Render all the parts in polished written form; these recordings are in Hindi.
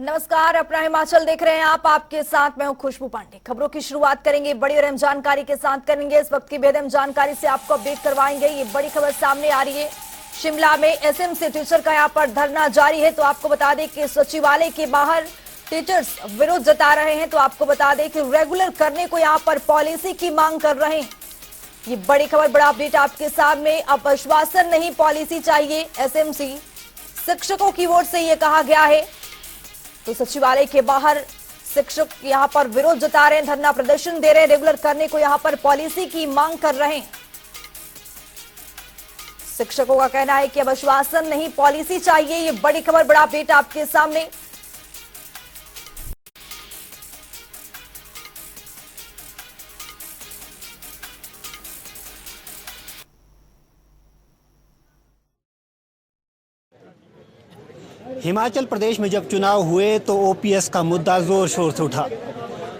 नमस्कार, अपना हिमाचल देख रहे हैं आप। आपके साथ मैं हूं खुशबू पांडे। खबरों की शुरुआत करेंगे बड़ी और अहम जानकारी के साथ करेंगे। इस वक्त की बेहद अहम जानकारी से आपको अपडेट करवाएंगे। ये बड़ी खबर सामने आ रही है। शिमला में एसएमसी टीचर का यहां पर धरना जारी है। तो आपको बता दें कि सचिवालय के बाहर टीचर्स विरोध जता रहे हैं। तो आपको बता दें कि रेगुलर करने को यहां पर पॉलिसी की मांग कर रहे हैं। ये बड़ी खबर, बड़ा अपडेट आपके सामने। अब आश्वासन नहीं, पॉलिसी चाहिए। एसएमसी शिक्षकों की ओर से यह कहा गया है। तो सचिवालय के बाहर शिक्षक यहां पर विरोध जता रहे हैं, धरना प्रदर्शन दे रहे हैं। रेगुलर करने को यहां पर पॉलिसी की मांग कर रहे हैं। शिक्षकों का कहना है कि अब आश्वासन नहीं, पॉलिसी चाहिए। ये बड़ी खबर, बड़ा अपडेट आपके सामने। हिमाचल प्रदेश में जब चुनाव हुए तो ओपीएस का मुद्दा जोर शोर से उठा।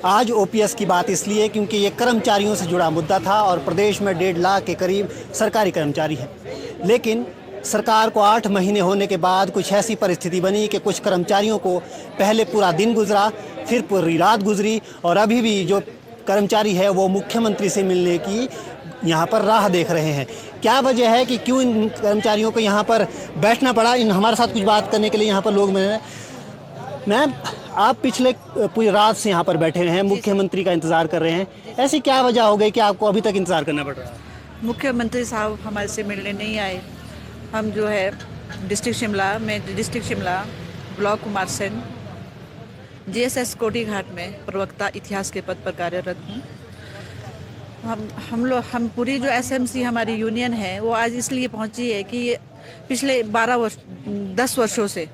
आज ओपीएस की बात इसलिए क्योंकि ये कर्मचारियों से जुड़ा मुद्दा था और प्रदेश में 1.5 लाख के करीब सरकारी कर्मचारी हैं। लेकिन सरकार को 8 महीने होने के बाद कुछ ऐसी परिस्थिति बनी कि कुछ कर्मचारियों को पहले पूरा दिन गुजरा, फिर पूरी रात गुजरी और अभी भी जो कर्मचारी है वो मुख्यमंत्री से मिलने की यहाँ पर राह देख रहे हैं। क्या वजह है कि क्यों इन कर्मचारियों को यहाँ पर बैठना पड़ा? इन हमारे साथ कुछ बात करने के लिए यहाँ पर लोग मिले। मैम, आप पिछले पूरी रात से यहाँ पर बैठे हैं, मुख्यमंत्री का इंतजार कर रहे हैं। ऐसी क्या वजह हो गई कि आपको अभी तक इंतजार करना पड़ रहा है? मुख्यमंत्री साहब हमारे से मिलने नहीं आए। हम जो है district Shimla block Kumarsain GSS कोटी घाट में प्रवक्ता इतिहास के पद पर कार्यरत हूँ। हम पूरी जो एसएमसी हमारी यूनियन है वो आज इसलिए पहुंची है कि पिछले 10 वर्षों से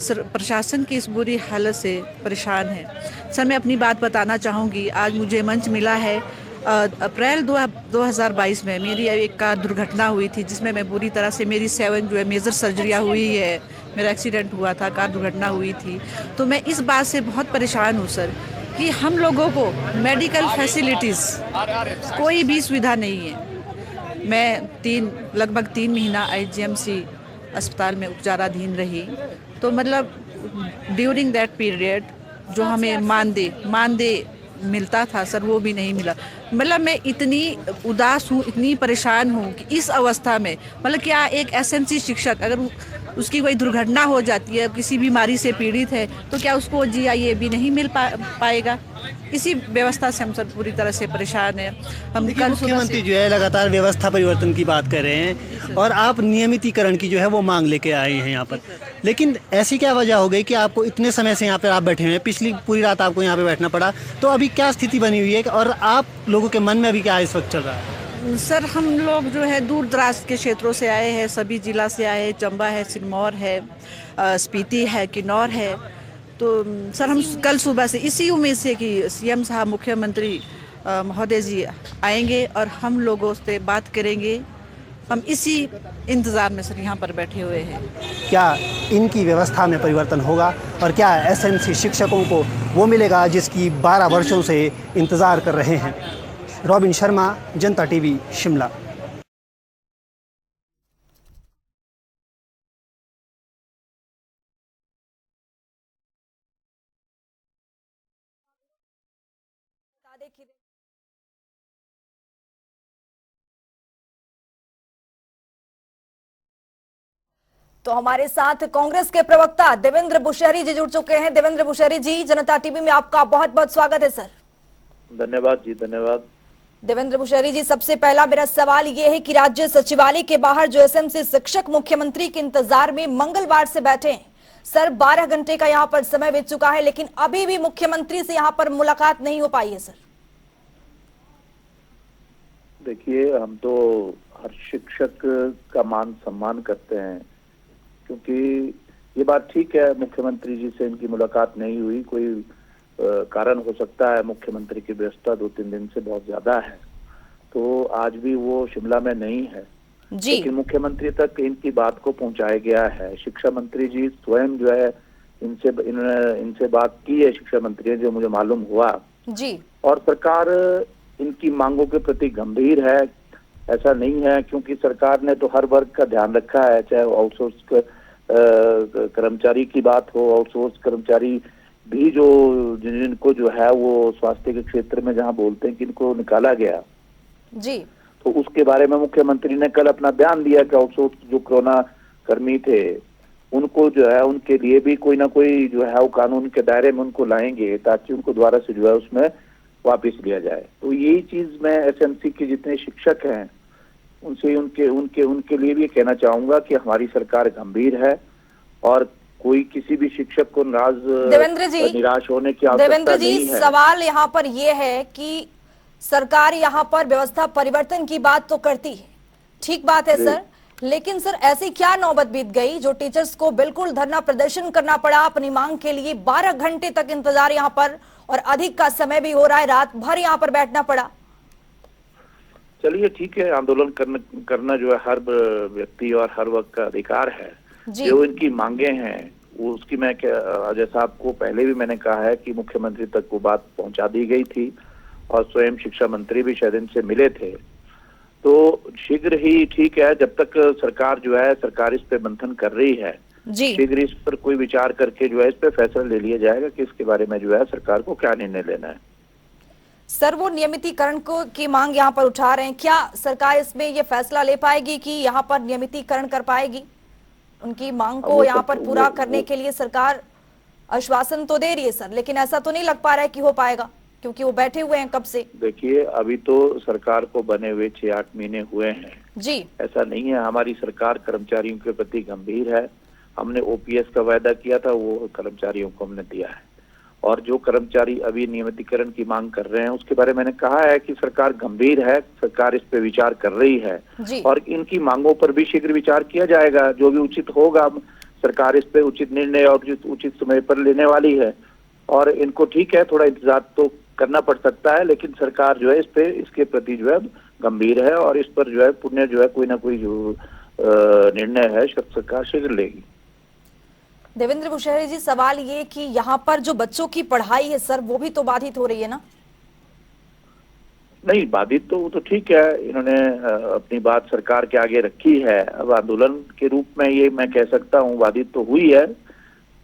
प्रशासन की इस बुरी हालत से परेशान है। सर, मैं अपनी बात बताना चाहूँगी। आज मुझे मंच मिला है। अप्रैल 2022 में मेरी एक कार दुर्घटना हुई थी जिसमें मैं बुरी तरह से, मेरी 7 जो है मेजर सर्जरियाँ हुई है। मेरा एक्सीडेंट हुआ था, कार दुर्घटना हुई थी। तो मैं इस बात से बहुत परेशान हूँ सर कि हम लोगों को मेडिकल फैसिलिटीज़ कोई भी सुविधा नहीं है। मैं लगभग 3 महीना आईजीएमसी अस्पताल में उपचाराधीन रही। तो मतलब ड्यूरिंग दैट पीरियड जो हमें मानदेय मिलता था सर, वो भी नहीं मिला। मतलब मैं इतनी उदास हूँ, इतनी परेशान हूँ कि इस अवस्था में मतलब क्या एक एसएमसी शिक्षक अगर उसकी कोई दुर्घटना हो जाती है, किसी बीमारी से पीड़ित है, तो क्या उसको जीआईए भी नहीं मिल पाएगा? इसी व्यवस्था से हम सब पूरी तरह से परेशान हैं। हम कल मुख्यमंत्री जो है लगातार व्यवस्था परिवर्तन की बात कर रहे हैं और आप नियमितीकरण की जो है वो मांग लेके आए हैं यहाँ पर। लेकिन ऐसी क्या वजह हो गई कि आपको इतने समय से यहाँ पर आप बैठे हुए हैं, पिछली पूरी रात आपको यहाँ पे बैठना पड़ा? तो अभी क्या स्थिति बनी हुई है और आप लोगों के मन में अभी क्या इस वक्त चल रहा है? सर, हम लोग जो है दूर दराज के क्षेत्रों से आए हैं, सभी जिला से आए हैं। चंबा है, सिरमौर है, स्पीति है, किन्नौर है। तो सर, हम कल सुबह से इसी उम्मीद से कि सीएम साहब, मुख्यमंत्री महोदय जी आएंगे और हम लोगों से बात करेंगे। हम इसी इंतज़ार में सर यहाँ पर बैठे हुए हैं। क्या इनकी व्यवस्था में परिवर्तन होगा और क्या एसएमसी शिक्षकों को वो मिलेगा जिसकी 12 वर्षों से इंतज़ार कर रहे हैं? रॉबिन शर्मा, जनता टीवी, शिमला। तो हमारे साथ कांग्रेस के प्रवक्ता देवेंद्र बुशहरी जी जुड़ चुके हैं। देवेंद्र बुशहरी जी, जनता टीवी में आपका बहुत बहुत स्वागत है सर। धन्यवाद जी, धन्यवाद। देवेंद्र बुशहरी जी, सबसे पहला मेरा सवाल ये है कि राज्य सचिवालय के बाहर जो एसएमसी शिक्षक मुख्यमंत्री के इंतजार में मंगलवार से बैठे हैं। सर, 12 घंटे का यहाँ पर समय बीत चुका है, लेकिन अभी भी मुख्यमंत्री से यहाँ पर मुलाकात नहीं हो पाई है सर। देखिए, हम तो हर शिक्षक का मान सम्मान करते हैं, क्योंकि ये बात ठीक है मुख्यमंत्री जी से इनकी मुलाकात नहीं हुई। कोई कारण हो सकता है, मुख्यमंत्री की व्यस्तता 2-3 दिन से बहुत ज्यादा है, तो आज भी वो शिमला में नहीं है जी। लेकिन मुख्यमंत्री तक इनकी बात को पहुंचाया गया है। शिक्षा मंत्री जी स्वयं जो है इनसे बात की है, शिक्षा मंत्री ने, जो मुझे मालूम हुआ जी। और सरकार इनकी मांगों के प्रति गंभीर है, ऐसा नहीं है, क्योंकि सरकार ने तो हर वर्ग का ध्यान रखा है, चाहे आउटसोर्स कर्मचारी की बात हो, आउटसोर्स कर्मचारी भी जो जिनको जो है वो स्वास्थ्य के क्षेत्र में जहां बोलते हैं कि इनको निकाला गया, जी, तो उसके बारे में मुख्यमंत्री ने कल अपना बयान दिया कि आउटसोर्स जो कोरोना कर्मी थे उनको जो है उनके लिए भी कोई ना कोई जो है वो कानून के दायरे में उनको लाएंगे ताकि उनको दोबारा से जो है उसमें वापस लिया जाए। तो यही चीज मैं एसएमसी के जितने शिक्षक हैं उनसे उनके उनके उनके लिए भी कहना चाहूंगा कि हमारी सरकार गंभीर है और कोई किसी भी शिक्षक को देवेंद्र जी, निराश होने की आवश्यकता देवेंद्र जी, नहीं है। सवाल यहाँ पर यह है कि सरकार यहाँ पर व्यवस्था परिवर्तन की बात तो करती है, ठीक बात है सर, लेकिन सर ऐसी क्या नौबत बीत गई जो टीचर्स को बिल्कुल धरना प्रदर्शन करना पड़ा अपनी मांग के लिए, 12 घंटे तक इंतजार यहाँ पर और अधिक का समय भी हो रहा है, रात भर यहाँ पर बैठना पड़ा। चलिए ठीक है, आंदोलन करना जो है हर व्यक्ति और हर वक्त का अधिकार है। जो इनकी मांगे हैं वो उसकी मैं जैसा आपको पहले भी मैंने कहा है कि मुख्यमंत्री तक वो बात पहुंचा दी गई थी और स्वयं शिक्षा मंत्री भी शायद इनसे मिले थे। तो शीघ्र ही ठीक है, जब तक सरकार जो है सरकार इस पे मंथन कर रही है, शीघ्र इस पर कोई विचार करके जो है इस पे फैसला ले लिया जाएगा कि इसके बारे में जो है सरकार को क्या निर्णय लेना है। सर वो नियमितीकरण को की मांग यहाँ पर उठा रहे हैं, क्या सरकार इसमें ये फैसला ले पाएगी कि यहाँ पर नियमितीकरण कर पाएगी? उनकी मांग को यहाँ पर पूरा करने के लिए सरकार आश्वासन तो दे रही है सर, लेकिन ऐसा तो नहीं लग पा रहा है कि हो पाएगा, क्योंकि वो बैठे हुए हैं कब से। देखिए अभी तो सरकार को बने हुए 6-8 महीने हुए हैं जी, ऐसा नहीं है। हमारी सरकार कर्मचारियों के प्रति गंभीर है। हमने ओपीएस का वायदा किया था वो कर्मचारियों को हमने दिया है, और जो कर्मचारी अभी नियमितीकरण की मांग कर रहे हैं उसके बारे में मैंने कहा है कि सरकार गंभीर है, सरकार इस पे विचार कर रही है और इनकी मांगों पर भी शीघ्र विचार किया जाएगा। जो भी उचित होगा सरकार इस पे उचित निर्णय और उचित समय पर लेने वाली है। और इनको ठीक है थोड़ा इंतजार तो करना पड़ सकता है, लेकिन सरकार जो है इसके प्रति जो है गंभीर है और इस पर जो है पुण्य जो है कोई ना कोई जो निर्णय है सरकार शीघ्र लेगी। देवेंद्र बुशहरी जी, सवाल ये कि यहाँ पर जो बच्चों की पढ़ाई है सर वो भी तो बाधित हो रही है ना? नहीं, बाधित तो ठीक है, इन्होंने अपनी बात सरकार के आगे रखी है। अब आंदोलन के रूप में ये मैं कह सकता हूँ बाधित तो हुई है,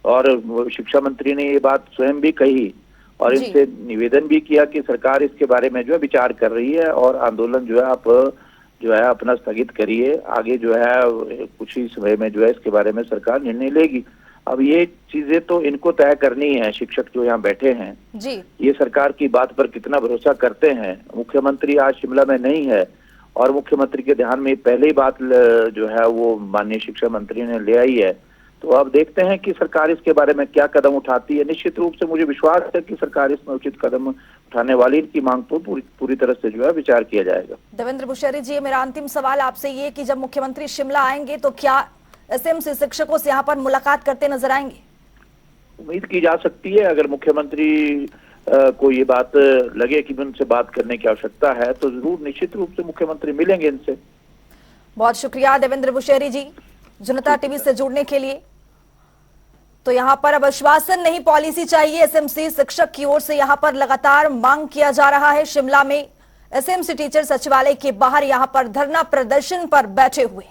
और शिक्षा मंत्री ने ये बात स्वयं भी कही और इनसे निवेदन भी किया कि सरकार इसके बारे में जो है विचार कर रही है और आंदोलन जो है आप जो है अपना स्थगित करिए, आगे जो है कुछ ही समय में जो है इसके बारे में सरकार निर्णय लेगी। अब ये चीजें तो इनको तय करनी है, शिक्षक जो यहाँ बैठे हैं जी, ये सरकार की बात पर कितना भरोसा करते हैं। मुख्यमंत्री आज शिमला में नहीं है और मुख्यमंत्री के ध्यान में पहले ही बात जो है वो माननीय शिक्षा मंत्री ने ले आई है। तो अब देखते हैं कि सरकार इसके बारे में क्या कदम उठाती है। निश्चित रूप से मुझे विश्वास है कि सरकार इसमें उचित कदम उठाने वाली, इनकी मांग पर पूरी तरह से जो है विचार किया जाएगा। देवेंद्र बुशहरी जी, मेरा अंतिम सवाल आपसे ये कि जब मुख्यमंत्री शिमला आएंगे तो क्या एसएमसी शिक्षकों से यहाँ पर मुलाकात करते नजर आएंगे? उम्मीद की जा सकती है, अगर मुख्यमंत्री को ये बात लगे कि उनसे बात करने की आवश्यकता है तो जरूर निश्चित रूप से मुख्यमंत्री मिलेंगे इनसे। बहुत शुक्रिया देवेंद्र बुशहरी जी जनता टीवी से जुड़ने के लिए। तो यहाँ पर अब आश्वासन नहीं पॉलिसी चाहिए, एसएमसी शिक्षक की ओर से यहाँ पर लगातार मांग किया जा रहा है। शिमला में एसएमसी टीचर सचिवालय के बाहर यहाँ पर धरना प्रदर्शन पर बैठे हुए।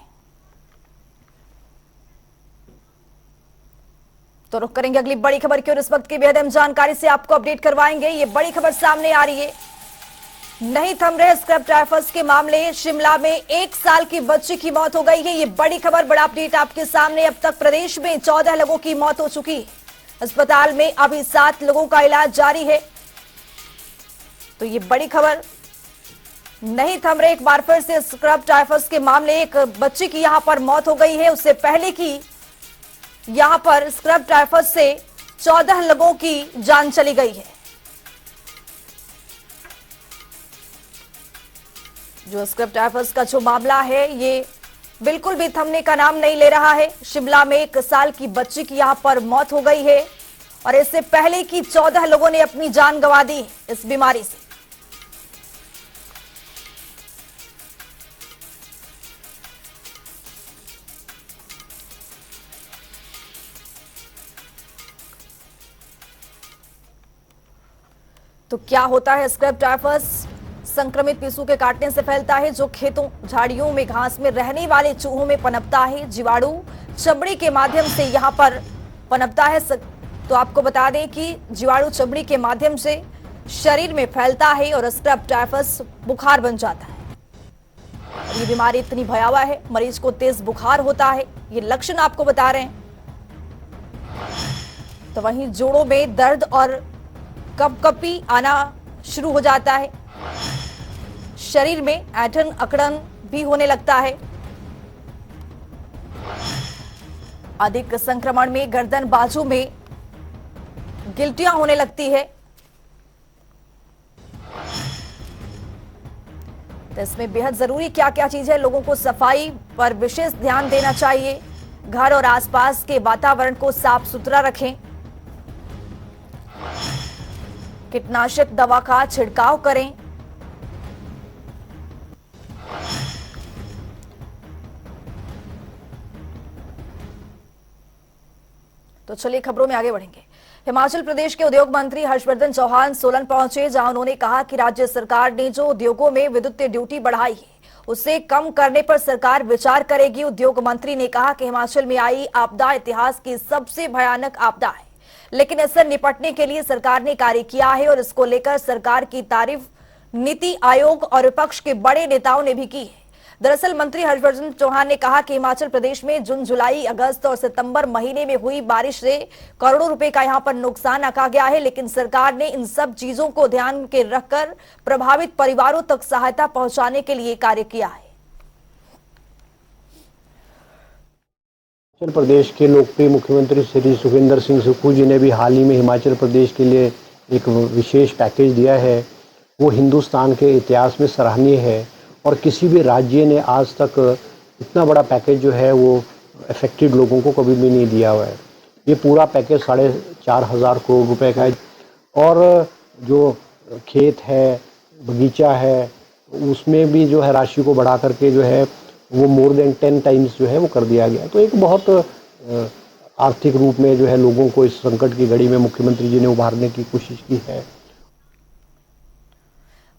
तो रुक करेंगे अगली बड़ी खबर की और इस वक्त की बेहद अहम जानकारी से आपको अपडेट करवाएंगे। ये बड़ी खबर सामने आ रही है, नहीं थम रहे स्क्रब टाइफस के मामले। शिमला में 1 साल की बच्ची की मौत हो गई है। ये बड़ी खबर, बड़ा अपडेट आपके सामने। अब तक प्रदेश में 14 लोगों की मौत हो चुकी है। अस्पताल में अभी 7 लोगों का इलाज जारी है। तो ये बड़ी खबर, नहीं थम रहे एक बार फिर से स्क्रब टाइफस के मामले। एक बच्ची की यहां पर मौत हो गई है, उससे पहले की यहां पर स्क्रब टाइफस से 14 लोगों की जान चली गई है। जो स्क्रब टाइफस का जो मामला है ये बिल्कुल भी थमने का नाम नहीं ले रहा है। शिमला में 1 साल की बच्ची की यहां पर मौत हो गई है और इससे पहले की 14 लोगों ने अपनी जान गंवा दी इस बीमारी से। तो क्या होता है स्क्रब टाइफस? संक्रमित पिस्सू के काटने से फैलता है, जो खेतों, झाड़ियों में, घास में रहने वाले चूहों में पनपता है। जीवाणु चमड़ी के माध्यम से यहाँ पर पनपता है। तो आपको बता दें कि जीवाणु चमड़ी के माध्यम से शरीर में फैलता है और स्क्रब टाइफस बुखार बन जाता है। ये बीमारी इतनी भयावह है, मरीज को तेज बुखार होता है, ये लक्षण आपको बता रहे हैं। तो वहीं जोड़ों में दर्द और कपकपी आना शुरू हो जाता है। शरीर में ऐंठन अकड़न भी होने लगता है। अधिक संक्रमण में गर्दन बाजू में गिल्टियां होने लगती है। तो इसमें बेहद जरूरी क्या क्या चीज है, लोगों को सफाई पर विशेष ध्यान देना चाहिए। घर और आसपास के वातावरण को साफ सुथरा रखें। कीटनाशक दवा का छिड़काव करें। तो चलिए खबरों में आगे बढ़ेंगे। हिमाचल प्रदेश के उद्योग मंत्री हर्षवर्धन चौहान सोलन पहुंचे, जहां उन्होंने कहा कि राज्य सरकार ने जो उद्योगों में विद्युत ड्यूटी बढ़ाई है उसे कम करने पर सरकार विचार करेगी। उद्योग मंत्री ने कहा कि हिमाचल में आई आपदा इतिहास की सबसे भयानक आपदा है, लेकिन इससे निपटने के लिए सरकार ने कार्य किया है और इसको लेकर सरकार की तारीफ नीति आयोग और विपक्ष के बड़े नेताओं ने भी की है। दरअसल मंत्री हर्षवर्धन चौहान ने कहा कि हिमाचल प्रदेश में जून, जुलाई, अगस्त और सितंबर महीने में हुई बारिश से करोड़ों रुपए का यहां पर नुकसान आंका गया है, लेकिन सरकार ने इन सब चीजों को ध्यान के रखकर प्रभावित परिवारों तक सहायता पहुंचाने के लिए कार्य किया है। हिमाचल प्रदेश के लोकप्रिय मुख्यमंत्री श्री सुखविंदर सिंह सुक्खू जी ने भी हाल ही में हिमाचल प्रदेश के लिए एक विशेष पैकेज दिया है। वो हिंदुस्तान के इतिहास में सराहनीय है और किसी भी राज्य ने आज तक इतना बड़ा पैकेज जो है वो अफेक्टेड लोगों को कभी भी नहीं दिया हुआ है। ये पूरा पैकेज 4,500 करोड़ रुपए का है और जो खेत है, बगीचा है, उसमें भी जो है राशि को बढ़ा करके जो है वो मोर देन 10 टाइम्स जो है वो कर दिया गया। तो एक बहुत आर्थिक रूप में जो है लोगों को इस संकट की घड़ी में मुख्यमंत्री जी ने उभारने की कोशिश की है।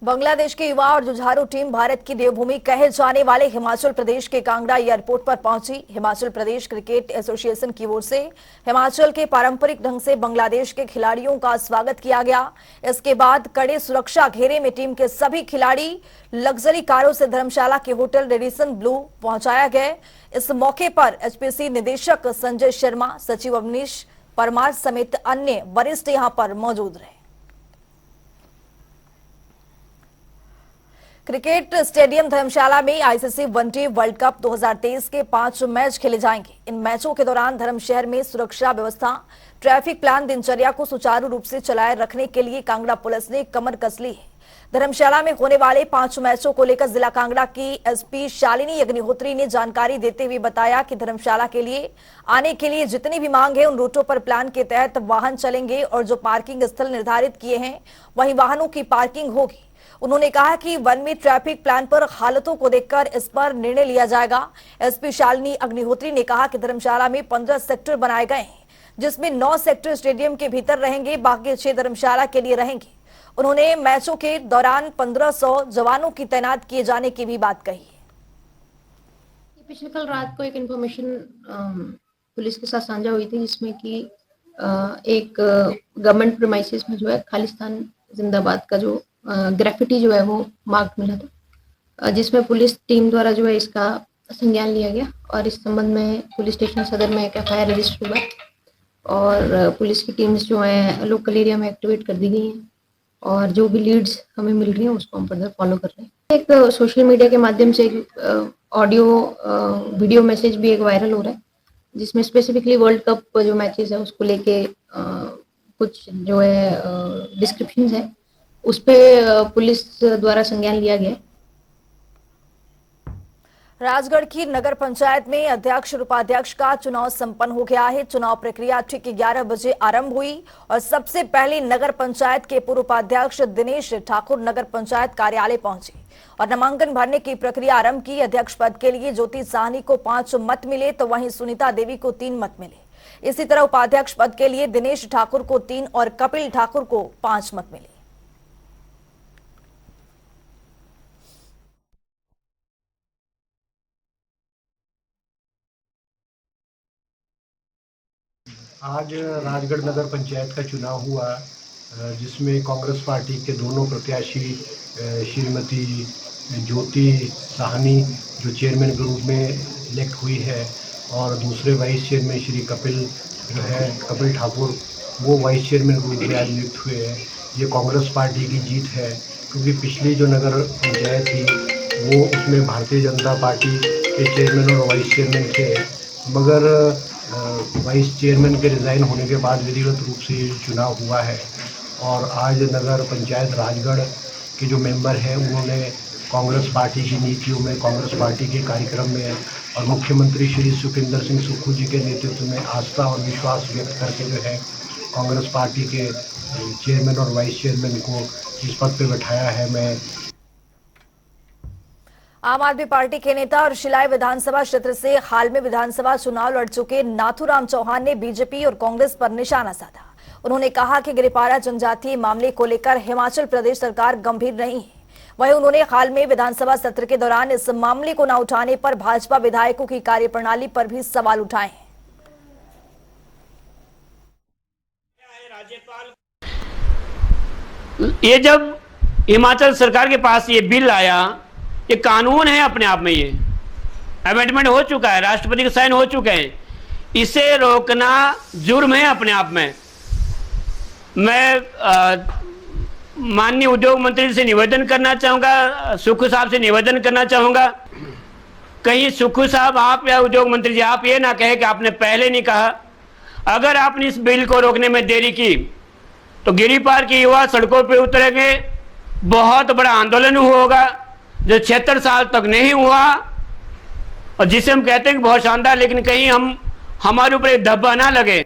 बांग्लादेश के युवा और जुझारू टीम भारत की देवभूमि कहे जाने वाले हिमाचल प्रदेश के कांगड़ा एयरपोर्ट पर पहुंची। हिमाचल प्रदेश क्रिकेट एसोसिएशन की ओर से हिमाचल के पारंपरिक ढंग से बांग्लादेश के खिलाड़ियों का स्वागत किया गया। इसके बाद कड़े सुरक्षा घेरे में टीम के सभी खिलाड़ी लग्जरी कारों से धर्मशाला के होटल रेडिसन ब्लू पहुंचाया गया। इस मौके पर एचपीसी निदेशक संजय शर्मा, सचिव अवनीश परमार समेत अन्य वरिष्ठ यहां पर मौजूद रहे। क्रिकेट स्टेडियम धर्मशाला में आईसीसी वनडे वर्ल्ड कप 2023 के 5 मैच खेले जाएंगे। इन मैचों के दौरान धर्मशहर में सुरक्षा व्यवस्था, ट्रैफिक प्लान, दिनचर्या को सुचारू रूप से चलाए रखने के लिए कांगड़ा पुलिस ने कमर कस ली है। धर्मशाला में होने वाले 5 मैचों को लेकर जिला कांगड़ा की एसपी शालिनी अग्निहोत्री ने जानकारी देते हुए बताया कि धर्मशाला के लिए आने के लिए जितनी भी मांग है उन रूटों पर प्लान के तहत वाहन चलेंगे और जो पार्किंग स्थल निर्धारित किए हैं वहीं वाहनों की पार्किंग होगी। उन्होंने कहा कि वन में ट्रैफिक प्लान पर हालतों को देखकर इस पर निर्णय लिया जाएगा। एसपी शालिनी अग्निहोत्री ने कहा कि धर्मशाला में 15 सेक्टर बनाए गए हैं, जिसमें 9 सेक्टर स्टेडियम के भीतर रहेंगे, बाकी 6 धर्मशाला के लिए रहेंगे। उन्होंने मैचों के दौरान 1500 जवानों की तैनात किए जाने की भी बात कही है। पिछले कल रात को एक इन्फॉर्मेशन पुलिस के साथ साझा हुई थी, जिसमें कि एक गवर्नमेंट प्रीमाइसेस में जो है खालिस्तान जिंदाबाद का जो ग्रेफिटी जो है वो मार्क मिला था, जिसमें पुलिस टीम द्वारा जो है इसका संज्ञान लिया गया और इस संबंध में पुलिस स्टेशन सदर में एक एफआईआर रजिस्टर हुआ और पुलिस की टीम्स जो है लोकल एरिया में एक्टिवेट कर दी गई हैं और जो भी लीड्स हमें मिल रही हैं उसको हम फर्दर फॉलो कर रहे हैं। एक सोशल मीडिया के माध्यम से एक ऑडियो वीडियो मैसेज भी एक वायरल हो रहा है, जिसमें स्पेसिफिकली वर्ल्ड कप जो मैचेस है उसको लेके कुछ जो है डिस्क्रिप्शंस है, उस पे पुलिस द्वारा संज्ञान लिया गया। राजगढ़ की नगर पंचायत में अध्यक्ष और उपाध्यक्ष का चुनाव संपन्न हो गया है। चुनाव प्रक्रिया ठीक 11 बजे आरंभ हुई और सबसे पहले नगर पंचायत के पूर्व उपाध्यक्ष दिनेश ठाकुर नगर पंचायत कार्यालय पहुंचे और नामांकन भरने की प्रक्रिया आरंभ की। अध्यक्ष पद के लिए ज्योति साहनी को 5 मत मिले तो वहीं सुनीता देवी को 3 मत मिले। इसी तरह उपाध्यक्ष पद के लिए दिनेश ठाकुर को 3 और कपिल ठाकुर को 5 मत मिले। आज राजगढ़ नगर पंचायत का चुनाव हुआ, जिसमें कांग्रेस पार्टी के दोनों प्रत्याशी श्रीमती ज्योति साहनी जो चेयरमैन के रूप में इलेक्ट हुई है और दूसरे वाइस चेयरमैन श्री कपिल ठाकुर वो वाइस चेयरमैन के रूप में आज नियुक्त हुए हैं। ये कांग्रेस पार्टी की जीत है, क्योंकि पिछली जो नगर पंचायत थी वो उसमें भारतीय जनता पार्टी के चेयरमैन और वाइस चेयरमैन थे, मगर वाइस चेयरमैन के रिज़ाइन होने के बाद विधिवत रूप से ये चुनाव हुआ है। और आज नगर पंचायत राजगढ़ के जो मेंबर हैं उन्होंने कांग्रेस पार्टी की नीतियों में, कांग्रेस पार्टी के कार्यक्रम में और मुख्यमंत्री श्री सुखविंदर सिंह सुक्खू जी के नेतृत्व में आस्था और विश्वास व्यक्त करके जो है कांग्रेस पार्टी के चेयरमैन और वाइस चेयरमैन को इस पद पे बैठाया है। मैं आम आदमी पार्टी के नेता और शिलाई विधानसभा क्षेत्र से हाल में विधानसभा चुनाव लड़ चुके नाथूराम चौहान ने बीजेपी और कांग्रेस पर निशाना साधा। उन्होंने कहा कि गिरिपारा जनजातीय मामले को लेकर हिमाचल प्रदेश सरकार गंभीर नहीं है। वहीं उन्होंने हाल में विधानसभा सत्र के दौरान इस मामले को न उठाने पर भाजपा विधायकों की कार्यप्रणाली पर भी सवाल उठाए हैं। ये जब हिमाचल सरकार के पास ये बिल आया, ये कानून है अपने आप में, ये अमेंडमेंट हो चुका है, राष्ट्रपति के साइन हो चुके हैं, इसे रोकना जुर्म है अपने आप में। मैं माननीय उद्योग मंत्री से निवेदन करना चाहूँगा, सुक्खू साहब से निवेदन करना चाहूँगा, कहीं सुक्खू साहब आप या उद्योग मंत्री जी आप ये ना कहे कि आपने पहले नहीं कहा। अगर आपने इस बिल को रोकने में देरी की तो गिरिपार के युवा सड़कों पर उतरेंगे, बहुत बड़ा आंदोलन होगा जो 76 साल तक नहीं हुआ और जिसे हम कहते हैं कि बहुत शानदार, लेकिन कहीं हमारे ऊपर एक धब्बा ना लगे।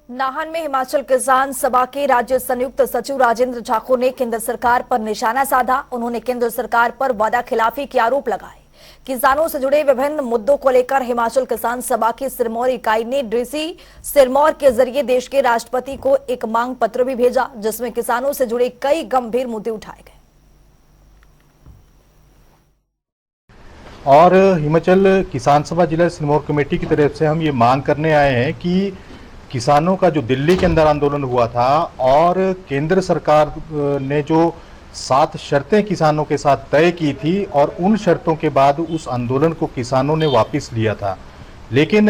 नाहन में हिमाचल किसान सभा के राज्य संयुक्त सचिव राजेंद्र ठाकुर ने केंद्र सरकार पर निशाना साधा। उन्होंने केंद्र सरकार पर वादा खिलाफी के आरोप लगाए। किसानों से जुड़े विभिन्न मुद्दों को लेकर हिमाचल किसान सभा की सिरमौर इकाई ने डीसी सिरमौर के जरिए देश के राष्ट्रपति को एक मांग पत्र भी भेजा, जिसमें किसानों से जुड़े कई गंभीर मुद्दे उठाए गए। और हिमाचल किसान सभा जिला सिरमौर कमेटी की तरफ से हम ये मांग करने आए हैं कि किसानों का जो दिल्ली के अंदर आंदोलन हुआ था और केंद्र सरकार ने जो 7 शर्तें किसानों के साथ तय की थी और उन शर्तों के बाद उस आंदोलन को किसानों ने वापस लिया था, लेकिन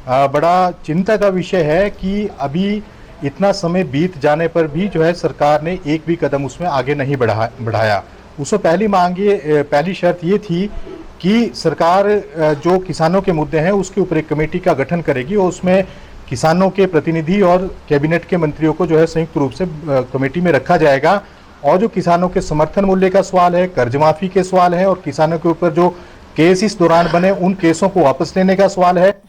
बड़ा चिंता का विषय है कि अभी इतना समय बीत जाने पर भी जो है सरकार ने एक भी कदम उसमें आगे नहीं बढ़ाया। उसमें पहली शर्त ये थी कि सरकार जो किसानों के मुद्दे हैं उसके ऊपर एक कमेटी का गठन करेगी और उसमें किसानों के प्रतिनिधि और कैबिनेट के मंत्रियों को जो है संयुक्त रूप से कमेटी में रखा जाएगा और जो किसानों के समर्थन मूल्य का सवाल है, कर्ज माफी के सवाल है और किसानों के ऊपर जो केस इस दौरान बने उन केसों को वापस लेने का सवाल है।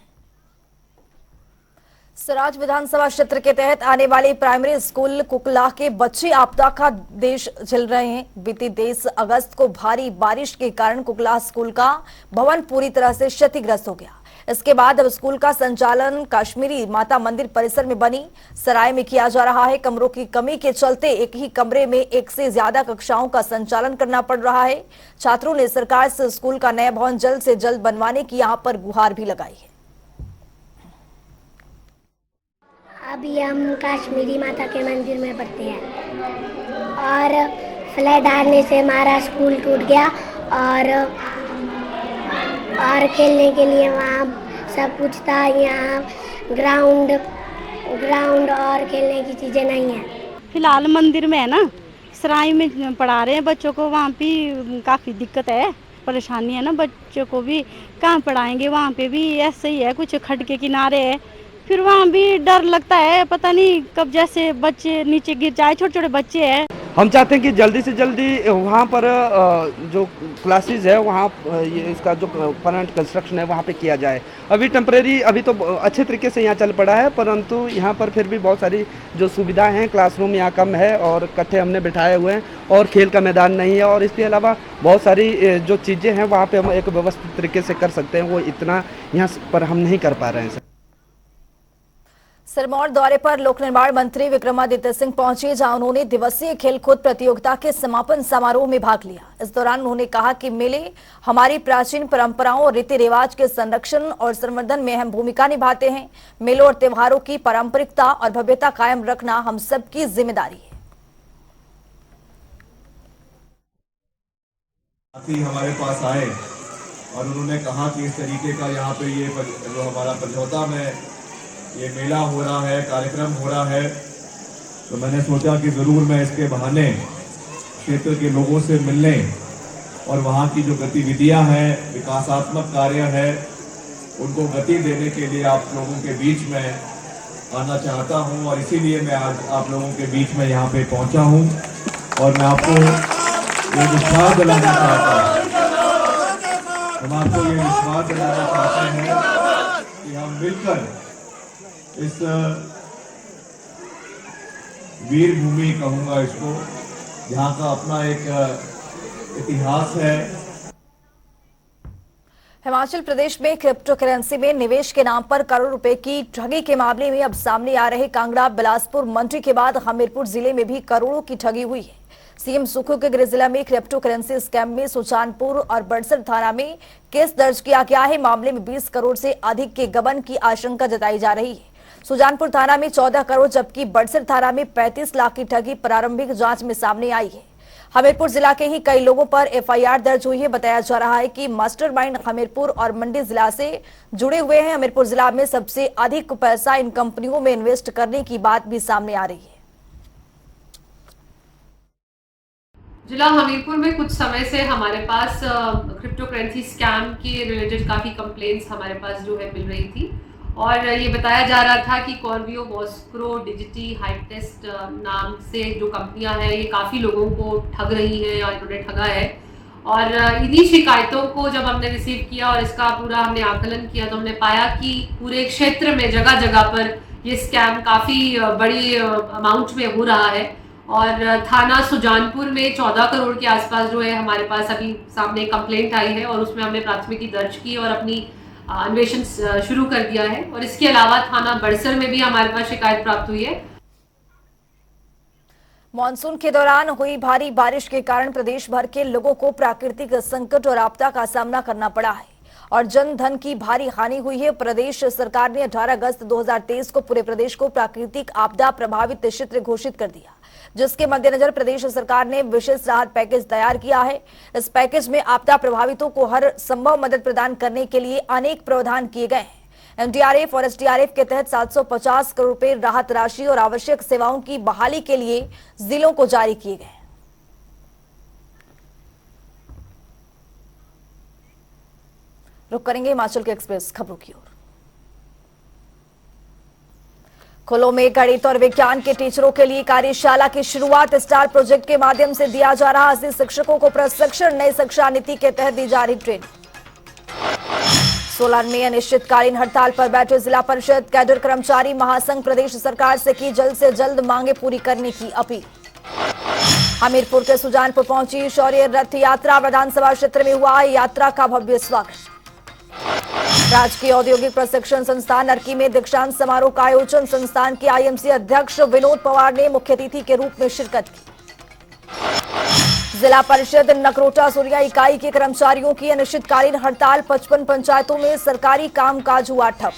सराज विधानसभा क्षेत्र के तहत आने वाले प्राइमरी स्कूल कुकलाह के बच्चे आपदा का देश झेल रहे हैं। बीती 23 अगस्त को भारी बारिश के कारण कुकलाह स्कूल का भवन पूरी तरह से क्षतिग्रस्त हो गया। इसके बाद अब स्कूल का संचालन काश्मीरी माता मंदिर परिसर में बनी सराय में किया जा रहा है। कमरों की कमी के चलते एक ही कमरे में एक से ज्यादा कक्षाओं का संचालन करना पड़ रहा है। छात्रों ने सरकार से स्कूल का नया भवन जल्द से जल्द बनवाने की यहां पर गुहार भी लगाई है। अभी हम काश्मीरी माता के मंदिर में पढ़ते हैं और फ्लड आने से हमारा स्कूल टूट गया और खेलने के लिए वहाँ सब कुछ था। यहाँ ग्राउंड और खेलने की चीज़ें नहीं है। फिलहाल मंदिर में है ना, सराय में पढ़ा रहे हैं बच्चों को, वहाँ भी काफ़ी दिक्कत है, परेशानी है ना, बच्चों को भी कहाँ पढ़ाएंगे। वहाँ पे भी ऐसे ही है, कुछ खड्ड के किनारे है, फिर वहाँ भी डर लगता है, पता नहीं कब जैसे बच्चे नीचे गिर जाए, छोटे छोटे बच्चे हैं। हम चाहते हैं कि जल्दी से जल्दी वहाँ पर जो क्लासेस है वहाँ ये इसका जो परमानेंट कंस्ट्रक्शन है वहाँ पे किया जाए। अभी टेम्परेरी अभी तो अच्छे तरीके से यहाँ चल पड़ा है, परंतु यहाँ पर फिर भी बहुत सारी जो सुविधाएं हैं, क्लासरूम यहाँ कम है और कट्ठे हमने बिठाए हुए हैं और खेल का मैदान नहीं है और इसके अलावा बहुत सारी जो चीज़ें हैं वहाँ पर हम एक व्यवस्थित तरीके से कर सकते हैं, वो इतना यहाँ पर हम नहीं कर पा रहे हैं। सिरमौर दौरे पर लोक निर्माण मंत्री विक्रमादित्य सिंह पहुंचे, जहां उन्होंने दिवसीय खेलकूद प्रतियोगिता के समापन समारोह में भाग लिया। इस दौरान उन्होंने कहा कि मेले हमारी प्राचीन परंपराओं और रीति रिवाज के संरक्षण और संवर्धन में अहम भूमिका निभाते हैं। मेलों और त्योहारों की पारंपरिकता और भव्यता कायम रखना हम सबकी जिम्मेदारी है। हमारे पास आए और उन्होंने कहा कि इस तरीके का यहाँ पे ये जो हमारा पचौता में ये मेला हो रहा है, कार्यक्रम हो रहा है, तो मैंने सोचा कि ज़रूर मैं इसके बहाने क्षेत्र के लोगों से मिलने और वहाँ की जो गतिविधियाँ हैं, विकासात्मक कार्य है, उनको गति देने के लिए आप लोगों के बीच में आना चाहता हूँ और इसीलिए मैं आज आप लोगों के बीच में यहाँ पे पहुँचा हूँ। और मैं आपको ये विश्वास दिलाना चाहता हूँ, हम आपको ये विश्वास दिलाना चाहते हैं कि हम मिलकर इस वीर भूमि कहूँगा इसको, यहाँ का अपना एक इतिहास है। हिमाचल प्रदेश में क्रिप्टो करेंसी में निवेश के नाम पर करोड़ रुपए की ठगी के मामले में अब सामने आ रहे कांगड़ा बिलासपुर मंडी के बाद हमीरपुर जिले में भी करोड़ों की ठगी हुई है। सीएम सुखू के गृह जिला में क्रिप्टो करेंसी स्कैम में सुजानपुर और बड़सर थाना में केस दर्ज किया गया है। मामले में 20 करोड़ से अधिक के गबन की आशंका जताई जा रही है। सुजानपुर थाना में 14 करोड़ जबकि बड़सर थाना में 35 लाख की ठगी प्रारंभिक जांच में सामने आई है। हमीरपुर जिला के ही कई लोगों पर एफआईआर दर्ज हुई है। बताया जा रहा है कि मास्टरमाइंड हमीरपुर और मंडी जिला से जुड़े हुए हैं। हमीरपुर जिला में सबसे अधिक पैसा इन कंपनियों में इन्वेस्ट करने की बात भी सामने आ रही है। जिला हमीरपुर में कुछ समय से हमारे पास क्रिप्टो करेंसी स्कैम के रिलेटेड काफ़ी कंप्लेंट्स हमारे पास जो है मिल रही थी और ये बताया जा रहा था कि कॉर्वियो, वॉस्क्रो, डिजिटी, हाइटेस्ट नाम से जो कंपनियां हैं ये काफ़ी लोगों को ठग रही हैं या इन्होंने ठगा है। और इन्हीं शिकायतों को जब हमने रिसीव किया और इसका पूरा हमने आकलन किया तो हमने पाया कि पूरे क्षेत्र में जगह जगह पर ये स्कैम काफ़ी बड़ी अमाउंट में हो रहा है। और थाना सुजानपुर में 14 करोड़ के आसपास जो है हमारे पास अभी सामने कंप्लेंट आई है और उसमें हमने प्राथमिकी दर्ज की और अपनी अन्वेषण शुरू कर दिया है। और इसके अलावा थाना बड़सर में भी हमारे पास शिकायत प्राप्त हुई है। मॉनसून के दौरान हुई भारी बारिश के कारण प्रदेश भर के लोगों को प्राकृतिक संकट और आपदा का सामना करना पड़ा है और जन धन की भारी हानि हुई है। प्रदेश सरकार ने 18 अगस्त 2023 को पूरे प्रदेश को प्राकृतिक आपदा प्रभावित क्षेत्र घोषित कर दिया, जिसके मद्देनजर प्रदेश सरकार ने विशेष राहत पैकेज तैयार किया है। इस पैकेज में आपदा प्रभावितों को हर संभव मदद प्रदान करने के लिए अनेक प्रावधान किए गए हैं। एनडीआरएफ और एसडीआरएफ के तहत 750 करोड़ रुपए राहत राशि और आवश्यक सेवाओं की बहाली के लिए जिलों को जारी किए गए। रुक करेंगे हिमाचल के एक्सप्रेस खबरों की ओर। स्कूलों में गणित और विज्ञान के टीचरों के लिए कार्यशाला की शुरुआत स्टार प्रोजेक्ट के माध्यम से दिया जा रहा 80 शिक्षकों को प्रशिक्षण। नई शिक्षा नीति के तहत दी जा रही ट्रेनिंग। सोलन में अनिश्चितकालीन हड़ताल पर बैठे जिला परिषद कैडर कर्मचारी महासंघ प्रदेश सरकार से जल्द मांगे पूरी करने की अपील। हमीरपुर के सुजानपुर पहुंची शौर्य रथ यात्रा। विधानसभा क्षेत्र में हुआ यात्रा का भव्य स्वागत। राजकीय औद्योगिक प्रशिक्षण संस्थान नरकी में दीक्षांत समारोह का आयोजन। संस्थान के आईएमसी अध्यक्ष विनोद पवार ने मुख्य अतिथि के रूप में शिरकत की। जिला परिषद नगरोटा सुरिया इकाई के कर्मचारियों की अनिश्चितकालीन हड़ताल। 55 पंचायतों में सरकारी कामकाज हुआ ठप।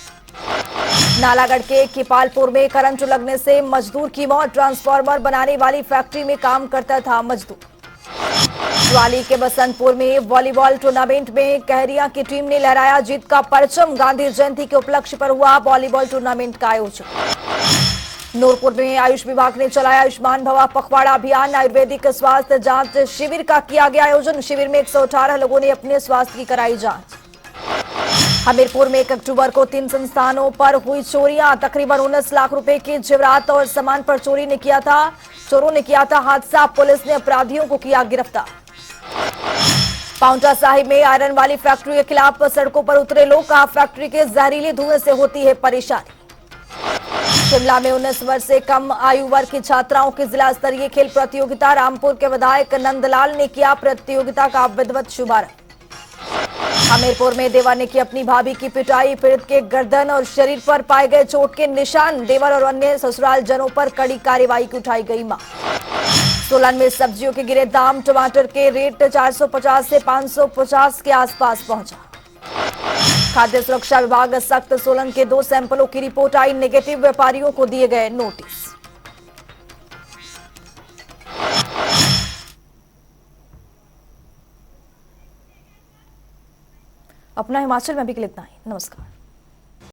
नालागढ़ के किपालपुर में करंट लगने से मजदूर की मौत। ट्रांसफार्मर बनाने वाली फैक्ट्री में काम करता था मजदूर। ज्वाली के बसंतपुर में वॉलीबॉल टूर्नामेंट में कहरिया की टीम ने लहराया जीत का परचम। गांधी जयंती के उपलक्ष्य पर हुआ वॉलीबॉल टूर्नामेंट का आयोजन। नूरपुर में आयुष विभाग ने चलाया आयुष्मान भवा पखवाड़ा अभियान। आयुर्वेदिक स्वास्थ्य जांच शिविर का किया गया आयोजन। शिविर में 118 लोगों ने अपने स्वास्थ्य की कराई जांच। हमीरपुर में 1 अक्टूबर को 3 संस्थानों पर हुई चोरियां। तकरीबन 19 लाख रुपए के जेवरात और सामान पर चोरों ने किया था हादसा। पुलिस ने अपराधियों को किया गिरफ्तार। पाउंटा साहिब में आयरन वाली फैक्ट्री के खिलाफ सड़कों पर उतरे लोग। कहा फैक्ट्री के जहरीले धुएं से होती है परेशानी। शिमला में 19 वर्ष से कम आयु वर्ग की छात्राओं की जिला स्तरीय खेल प्रतियोगिता। रामपुर के विधायक नंदलाल ने किया प्रतियोगिता का विधिवत शुभारंभ। हमीरपुर में देवर ने की अपनी भाभी की पिटाई, पीड़ित के गर्दन और शरीर पर पाए गए चोट के निशान। देवर और अन्य ससुराल जनों पर कड़ी कार्रवाई की उठाई गई मांग। सोलन में सब्जियों के गिरे दाम, टमाटर के रेट 450 से 550 के आसपास पहुंचा। खाद्य सुरक्षा विभाग सख्त, सोलन के 2 सैंपलों की रिपोर्ट आई नेगेटिव, व्यापारियों को दिए गए नोटिस। अपना हिमाचल में भी इतना ही। नमस्कार।